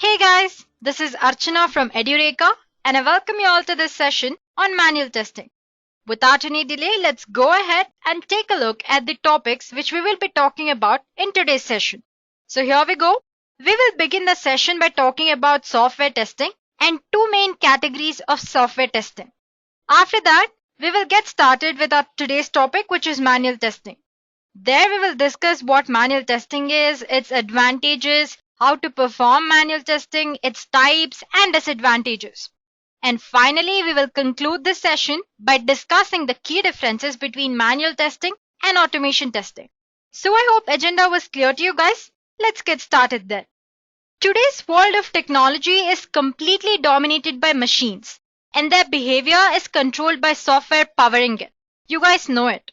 Hey guys, this is Archana from Edureka and I welcome you all to this session on manual testing. Without any delay, let's go ahead and take a look at the topics which we will be talking about in today's session. So here we go. We will begin the session by talking about software testing and two main categories of software testing. After that, we will get started with our today's topic, which is manual testing. There we will discuss what manual testing is, its advantages, how to perform manual testing, its types and disadvantages. And finally, we will conclude this session by discussing the key differences between manual testing and automation testing. So I hope agenda was clear to you guys. Let's get started then. Today's world of technology is completely dominated by machines and their behavior is controlled by software powering it. You guys know it.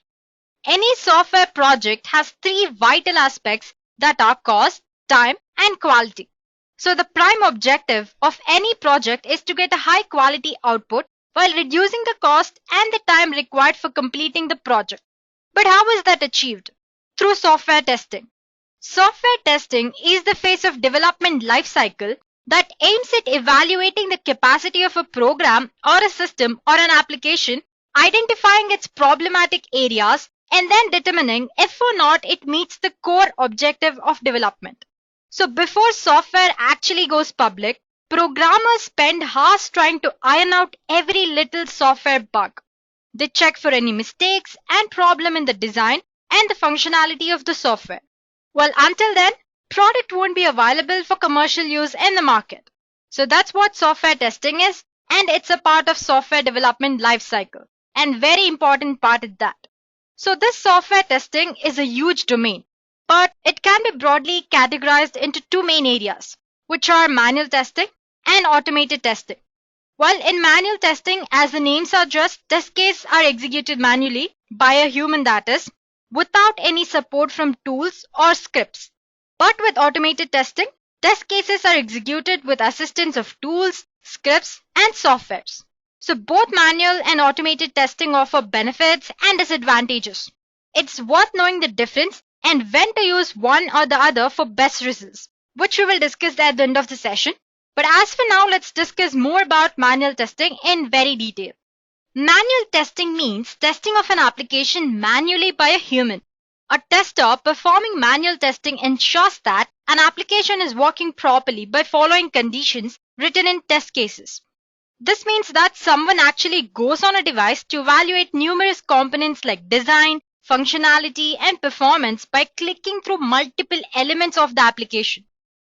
Any software project has three vital aspects that are cost, time, and quality. So the prime objective of any project is to get a high quality output while reducing the cost and the time required for completing the project. But how is that achieved? Through software testing. Software testing is the phase of development lifecycle that aims at evaluating the capacity of a program or a system or an application, identifying its problematic areas, and then determining if or not it meets the core objective of development. So before software actually goes public, programmers spend hours trying to iron out every little software bug. They check for any mistakes and problem in the design and the functionality of the software. Well, until then, product won't be available for commercial use in the market. So that's what software testing is, and it's a part of software development lifecycle, and very important part at that. So this software testing is a huge domain, but it can be broadly categorized into two main areas, which are manual testing and automated testing. While in manual testing, as the name suggests, test cases are executed manually by a human, that is, without any support from tools or scripts. But with automated testing, test cases are executed with assistance of tools, scripts, and softwares. So both manual and automated testing offer benefits and disadvantages. It's worth knowing the difference and when to use one or the other for best results, which we will discuss at the end of the session. But as for now, let's discuss more about manual testing in very detail. Manual testing means testing of an application manually by a human. A tester performing manual testing ensures that an application is working properly by following conditions written in test cases. This means that someone actually goes on a device to evaluate numerous components like design, functionality, and performance by clicking through multiple elements of the application.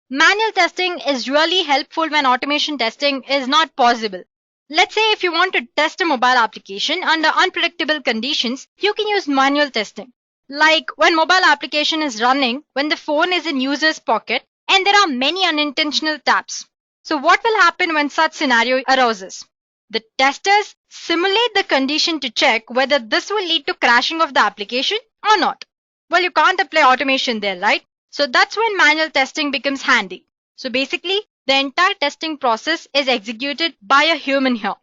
Manual testing is really helpful when automation testing is not possible. Let's say if you want to test a mobile application under unpredictable conditions, you can use manual testing. Like when mobile application is running when the phone is in user's pocket and there are many unintentional taps. So what will happen when such scenario arises? The testers simulate the condition to check whether this will lead to crashing of the application or not. Well, you can't apply automation there, right? So that's when manual testing becomes handy. So basically, the entire testing process is executed by a human here.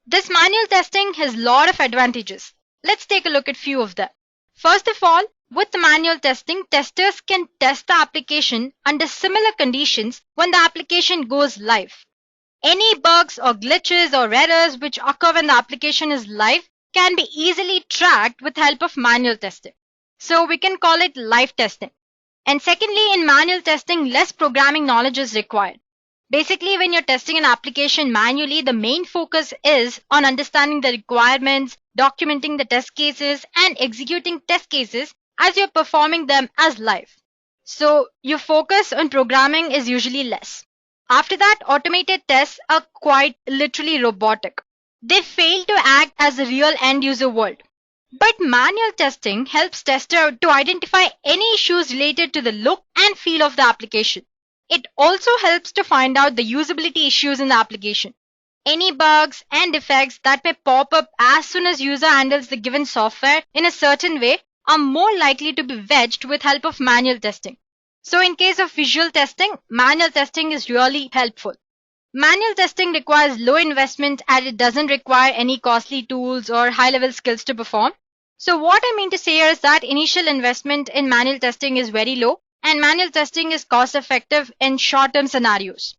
This manual testing has a lot of advantages. Let's take a look at few of them. First of all, with the manual testing, testers can test the application under similar conditions when the application goes live. Any bugs or glitches or errors which occur when the application is live can be easily tracked with help of manual testing. So we can call it live testing. And secondly, in manual testing, less programming knowledge is required. Basically, when you're testing an application manually, the main focus is on understanding the requirements, documenting the test cases, and executing test cases as you're performing them as live. So your focus on programming is usually less. After that, automated tests are quite literally robotic. They fail to act as a real end-user world. But manual testing helps tester to identify any issues related to the look and feel of the application. It also helps to find out the usability issues in the application. Any bugs and defects that may pop up as soon as user handles the given software in a certain way are more likely to be wedged with help of manual testing. So in case of visual testing, manual testing is really helpful. Manual testing requires low investment as it doesn't require any costly tools or high-level skills to perform. So what I mean to say here is that initial investment in manual testing is very low and manual testing is cost-effective in short-term scenarios.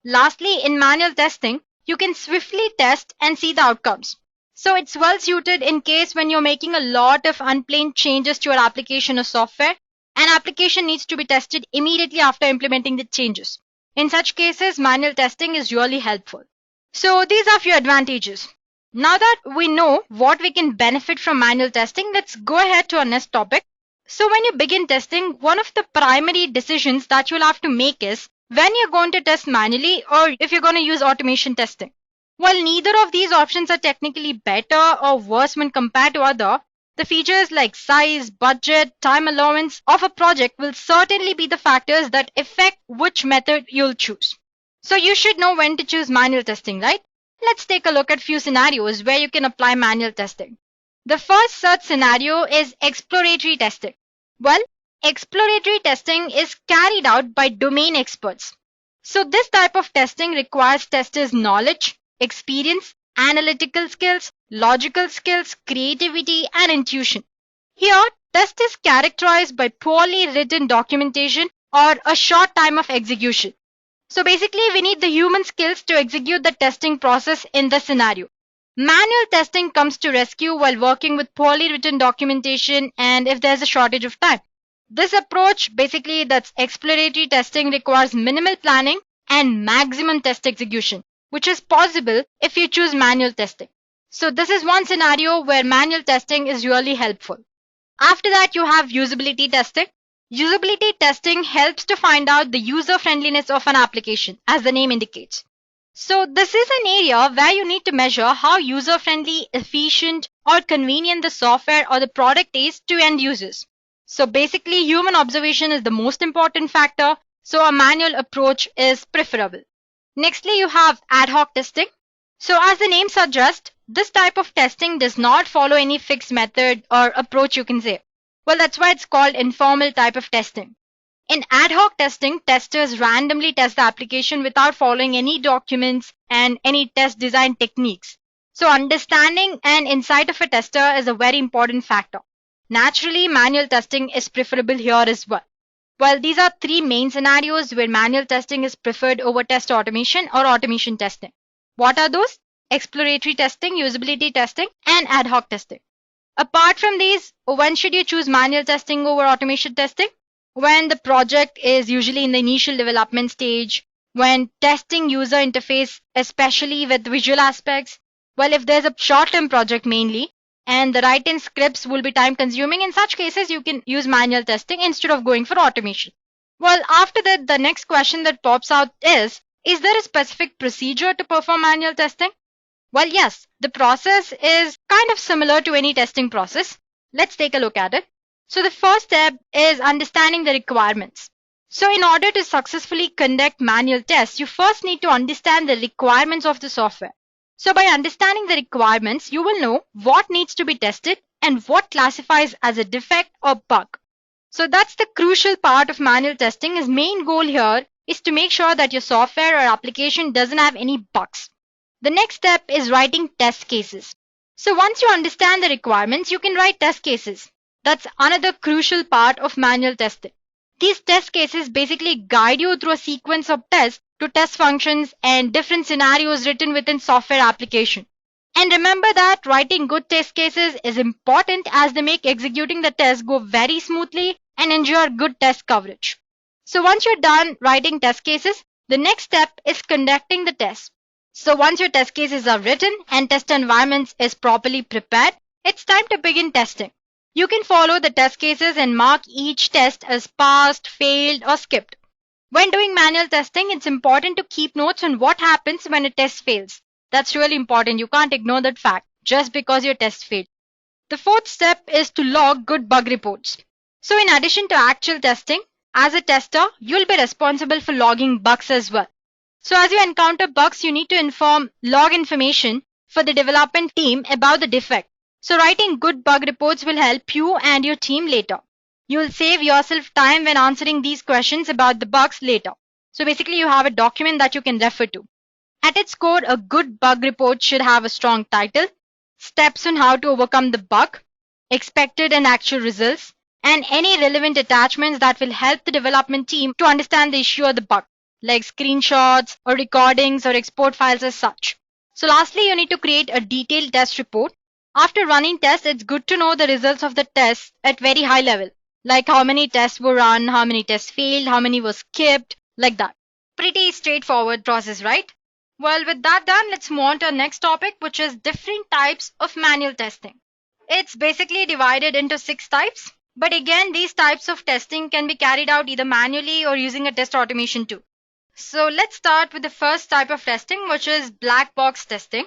Lastly, in manual testing, you can swiftly test and see the outcomes. So it's well suited in case when you're making a lot of unplanned changes to your application or software, an application needs to be tested immediately after implementing the changes. In such cases, manual testing is really helpful. So these are few advantages. Now that we know what we can benefit from manual testing, let's go ahead to our next topic. So when you begin testing, one of the primary decisions that you'll have to make is when you're going to test manually or if you're going to use automation testing. While neither of these options are technically better or worse when compared to other, the features like size, budget, time allowance of a project will certainly be the factors that affect which method you'll choose. So you should know when to choose manual testing, right? Let's take a look at few scenarios where you can apply manual testing. The first such scenario is exploratory testing. Well, exploratory testing is carried out by domain experts. So this type of testing requires testers' knowledge, experience, analytical skills, logical skills, creativity, and intuition. Here, test is characterized by poorly written documentation or a short time of execution. So basically, we need the human skills to execute the testing process in the scenario. Manual testing comes to rescue while working with poorly written documentation and if there's a shortage of time. This approach, basically that's exploratory testing, requires minimal planning and maximum test execution, which is possible if you choose manual testing. So this is one scenario where manual testing is really helpful. After that, you have usability testing. Usability testing helps to find out the user friendliness of an application, as the name indicates. So this is an area where you need to measure how user friendly, efficient, or convenient the software or the product is to end users. So basically, human observation is the most important factor, so a manual approach is preferable. Nextly, you have ad hoc testing. So as the name suggests, this type of testing does not follow any fixed method or approach, you can say. Well, that's why it's called informal type of testing. In ad hoc testing, testers randomly test the application without following any documents and any test design techniques. So understanding and insight of a tester is a very important factor. Naturally, manual testing is preferable here as well. Well, these are three main scenarios where manual testing is preferred over test automation or automation testing. What are those? Exploratory testing, usability testing, and ad hoc testing. Apart from these, when should you choose manual testing over automation testing? When the project is usually in the initial development stage, when testing user interface, especially with visual aspects. Well, if there's a short-term project mainly, and the write-in scripts will be time-consuming, in such cases you can use manual testing instead of going for automation. Well, after that, the next question that pops out is there a specific procedure to perform manual testing? Well, yes, the process is kind of similar to any testing process. Let's take a look at it. So the first step is understanding the requirements. So in order to successfully conduct manual tests, you first need to understand the requirements of the software. So by understanding the requirements, you will know what needs to be tested and what classifies as a defect or bug. So that's the crucial part of manual testing. His main goal here is to make sure that your software or application doesn't have any bugs. The next step is writing test cases. So once you understand the requirements, you can write test cases. That's another crucial part of manual testing. These test cases basically guide you through a sequence of tests to test functions and different scenarios written within software application. And remember that writing good test cases is important as they make executing the test go very smoothly and ensure good test coverage. So once you're done writing test cases, the next step is conducting the test. So once your test cases are written and test environments is properly prepared, it's time to begin testing. You can follow the test cases and mark each test as passed, failed, or skipped. When doing manual testing, it's important to keep notes on what happens when a test fails. That's really important. You can't ignore that fact just because your test failed. The fourth step is to log good bug reports. So in addition to actual testing, as a tester, you'll be responsible for logging bugs as well. So as you encounter bugs, you need to log information for the development team about the defect. So writing good bug reports will help you and your team later. You will save yourself time when answering these questions about the bugs later. So basically you have a document that you can refer to. At its core, a good bug report should have a strong title, steps on how to overcome the bug, expected and actual results, and any relevant attachments that will help the development team to understand the issue or the bug. like screenshots or recordings or export files as such. So lastly, you need to create a detailed test report. After running tests, it's good to know the results of the tests at very high level, like how many tests were run, how many tests failed, how many were skipped, like that. Pretty straightforward process, right? Well, with that done, let's move on to our next topic, which is different types of manual testing. It's basically divided into 6 types. But again, these types of testing can be carried out either manually or using a test automation tool. So let's start with the first type of testing, which is black box testing.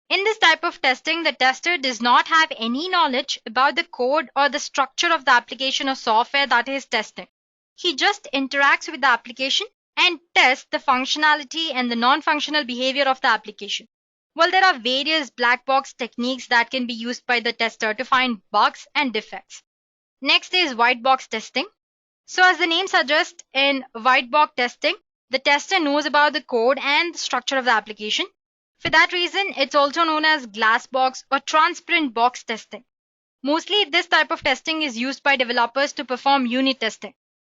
In this type of testing, the tester does not have any knowledge about the code or the structure of the application or software that he is testing. He just interacts with the application and tests the functionality and the non-functional behavior of the application. Well, there are various black box techniques that can be used by the tester to find bugs and defects. Next is white box testing. So as the name suggests, in white box testing, the tester knows about the code and the structure of the application. For that reason, it's also known as glass box or transparent box testing. Mostly, this type of testing is used by developers to perform unit testing.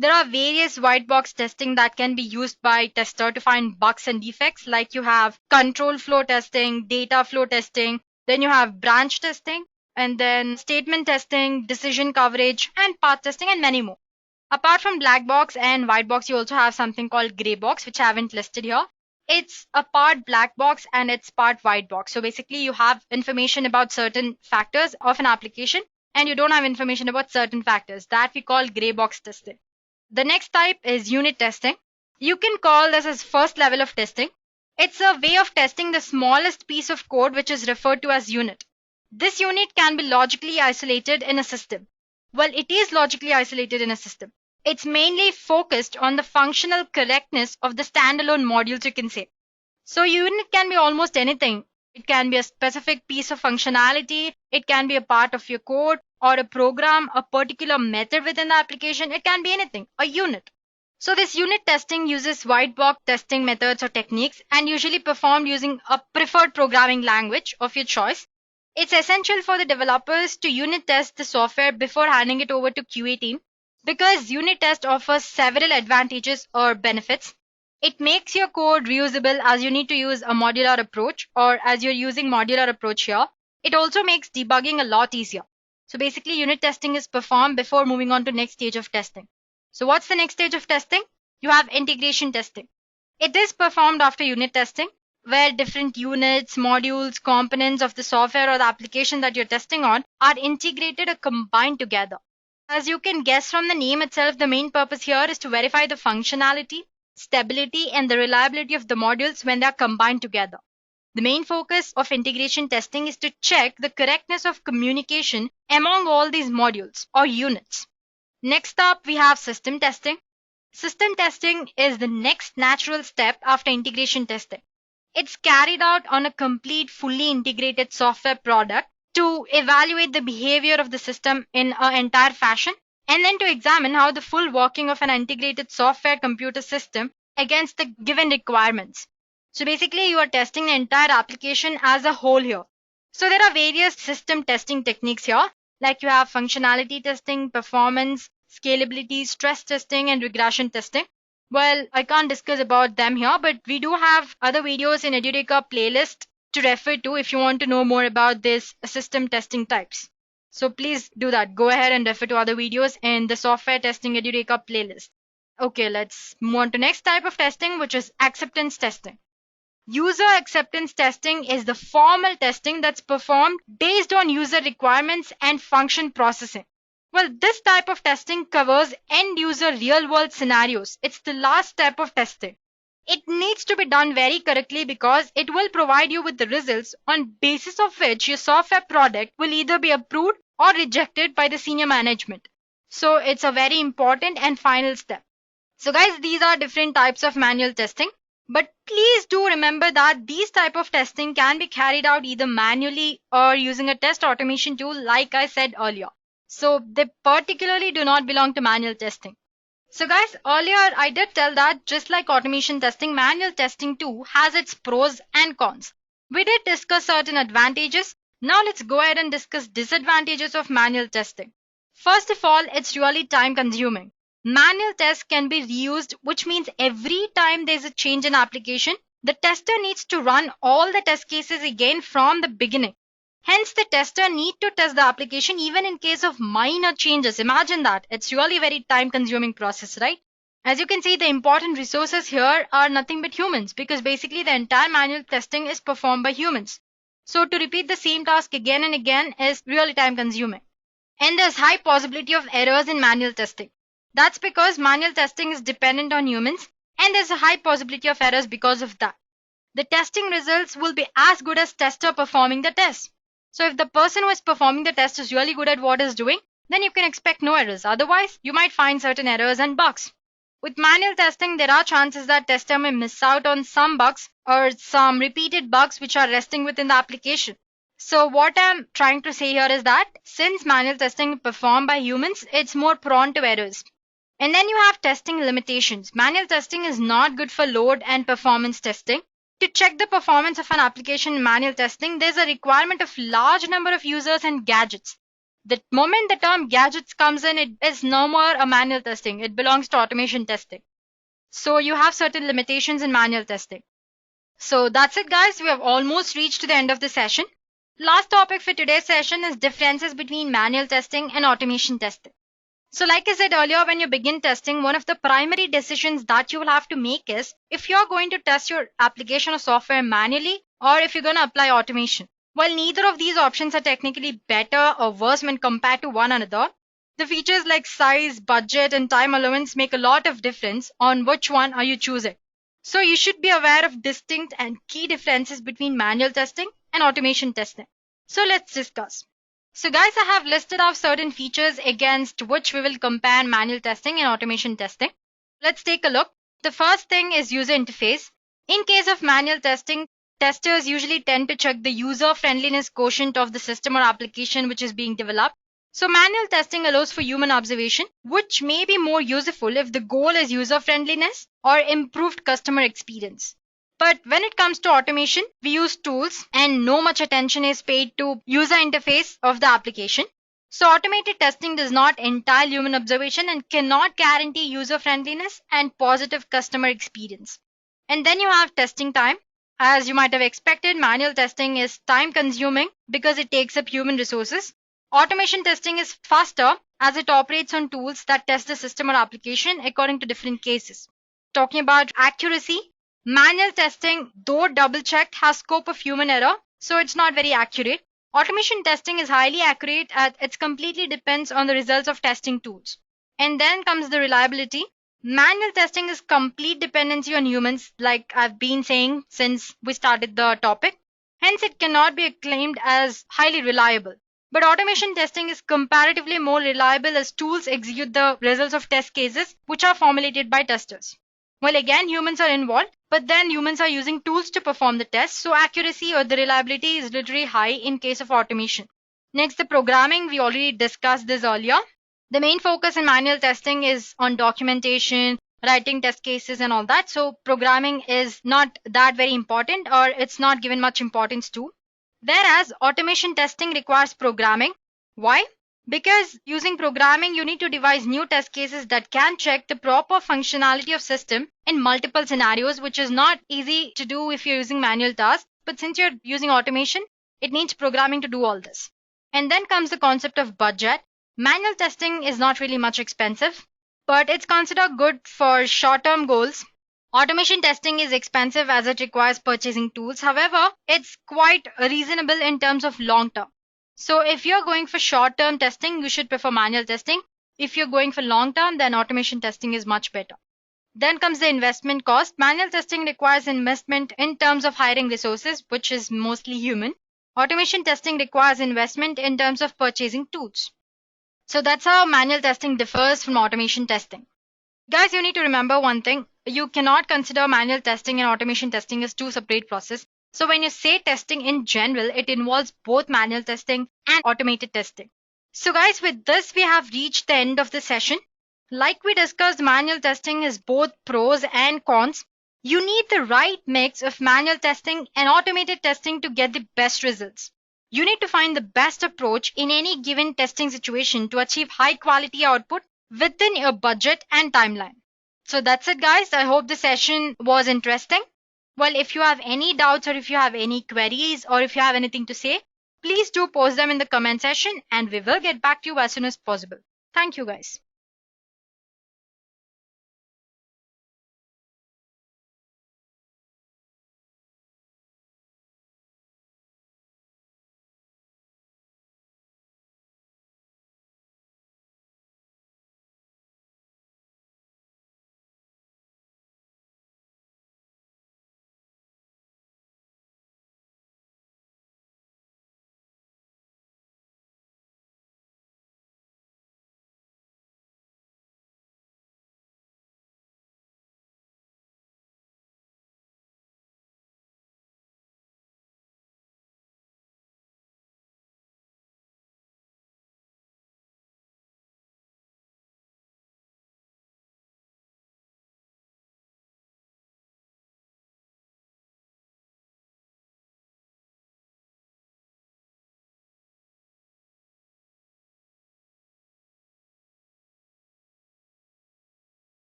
There are various white box testing that can be used by tester to find bugs and defects, like you have control flow testing, data flow testing, then you have branch testing, and then statement testing, decision coverage, and path testing, and many more. Apart from black box and white box, you also have something called gray box, which I haven't listed here. It's a part black box and it's part white box. So basically, you have information about certain factors of an application, and you don't have information about certain factors. That we call gray box testing. The next type is unit testing. You can call this as first level of testing. It's a way of testing the smallest piece of code, which is referred to as unit. This unit can be logically isolated in a system. Well, it is logically isolated in a system. It's mainly focused on the functional correctness of the standalone modules, you can say. So unit can be almost anything. It can be a specific piece of functionality. It can be a part of your code or a program, a particular method within the application. It can be anything, a unit. So this unit testing uses white box testing methods or techniques and usually performed using a preferred programming language of your choice. It's essential for the developers to unit test the software before handing it over to QA team, because unit test offers several advantages or benefits. It makes your code reusable as you need to use a modular approach, or as you're using modular approach here. It also makes debugging a lot easier. So basically, unit testing is performed before moving on to next stage of testing. So what's the next stage of testing? You have integration testing. It is performed after unit testing, where different units, modules, components of the software or the application that you're testing on are integrated or combined together. As you can guess from the name itself, the main purpose here is to verify the functionality, stability, and the reliability of the modules when they are combined together. The main focus of integration testing is to check the correctness of communication among all these modules or units. Next up, we have system testing. System testing is the next natural step after integration testing. It's carried out on a complete, fully integrated software product to evaluate the behavior of the system in an entire fashion, and then to examine how the full working of an integrated software computer system against the given requirements. So basically, you are testing the entire application as a whole here. So there are various system testing techniques here, like you have functionality testing, performance, scalability, stress testing, and regression testing. Well, I can't discuss about them here, but we do have other videos in Edureka playlist to refer to if you want to know more about this system testing types. So please do that. Go ahead and refer to other videos in the software testing Edureka playlist. Okay, let's move on to next type of testing, which is acceptance testing. User acceptance testing is the formal testing that's performed based on user requirements and function processing. Well, this type of testing covers end user real world scenarios. It's the last step of testing. It needs to be done very correctly because it will provide you with the results on basis of which your software product will either be approved or rejected by the senior management. So it's a very important and final step. So guys, these are different types of manual testing. But please do remember that these type of testing can be carried out either manually or using a test automation tool, like I said earlier. So they particularly do not belong to manual testing. So guys, earlier I did tell that just like automation testing, manual testing too has its pros and cons. We did discuss certain advantages. Now let's go ahead and discuss disadvantages of manual testing. First of all, it's really time consuming. Manual tests can be reused, which means every time there's a change in application, the tester needs to run all the test cases again from the beginning. Hence, the tester need to test the application even in case of minor changes. Imagine that. It's really very time-consuming process, right? As you can see, the important resources here are nothing but humans, because basically the entire manual testing is performed by humans. So to repeat the same task again and again is really time-consuming. And there's high possibility of errors in manual testing. That's because manual testing is dependent on humans, and there's a high possibility of errors because of that. The testing results will be as good as tester performing the test. So if the person who is performing the test is really good at what is doing, then you can expect no errors. Otherwise, you might find certain errors and bugs. With manual testing, there are chances that tester may miss out on some bugs or some repeated bugs which are resting within the application. So what I'm trying to say here is that since manual testing is performed by humans, it's more prone to errors. And then you have testing limitations. Manual testing is not good for load and performance testing. To check the performance of an application in manual testing, there's a requirement of large number of users and gadgets. The moment the term gadgets comes in, it is no more a manual testing. It belongs to automation testing. So you have certain limitations in manual testing. So that's it, guys. We have almost reached to the end of the session. Last topic for today's session is differences between manual testing and automation testing. So like I said earlier, when you begin testing, one of the primary decisions that you will have to make is if you're going to test your application or software manually or if you're going to apply automation. While neither of these options are technically better or worse when compared to one another, the features like size, budget, and time allowance make a lot of difference on which one are you choosing. So you should be aware of distinct and key differences between manual testing and automation testing. So let's discuss. So guys, I have listed out certain features against which we will compare manual testing and automation testing. Let's take a look. The first thing is user interface. In case of manual testing, testers usually tend to check the user friendliness quotient of the system or application which is being developed. So manual testing allows for human observation, which may be more useful if the goal is user friendliness or improved customer experience. But when it comes to automation, we use tools and no much attention is paid to user interface of the application. So automated testing does not entail human observation and cannot guarantee user friendliness and positive customer experience. And then you have testing time. As you might have expected, manual testing is time consuming because it takes up human resources. Automation testing is faster as it operates on tools that test the system or application according to different cases. Talking about accuracy, manual testing, though double-checked, has scope of human error, so it's not very accurate. Automation testing is highly accurate as it completely depends on the results of testing tools. And then comes the reliability. Manual testing is complete dependency on humans, like I've been saying since we started the topic. Hence, it cannot be acclaimed as highly reliable. But automation testing is comparatively more reliable as tools execute the results of test cases which are formulated by testers. Well, again, humans are involved, but then humans are using tools to perform the test, so accuracy or the reliability is literally high in case of automation. Next, the programming. We already discussed this earlier. The main focus in manual testing is on documentation, writing test cases and all that. So programming is not that very important, or it's not given much importance to. Whereas automation testing requires programming. Why? Because using programming, you need to devise new test cases that can check the proper functionality of system in multiple scenarios, which is not easy to do if you're using manual tasks. But since you're using automation, it needs programming to do all this. And then comes the concept of budget. Manual testing is not really much expensive, but it's considered good for short-term goals. Automation testing is expensive as it requires purchasing tools. However, it's quite reasonable in terms of long-term. So if you're going for short-term testing, you should prefer manual testing. If you're going for long-term, then automation testing is much better. Then comes the investment cost. Manual testing requires investment in terms of hiring resources, which is mostly human. Automation testing requires investment in terms of purchasing tools. So that's how manual testing differs from automation testing. Guys, you need to remember one thing. You cannot consider manual testing and automation testing as two separate processes. So when you say testing in general, it involves both manual testing and automated testing. So guys, with this, we have reached the end of the session. Like we discussed, manual testing is both pros and cons. You need the right mix of manual testing and automated testing to get the best results. You need to find the best approach in any given testing situation to achieve high quality output within your budget and timeline. So that's it, guys. I hope the session was interesting. Well, if you have any doubts or if you have any queries or if you have anything to say, please do post them in the comment section and we will get back to you as soon as possible. Thank you, guys.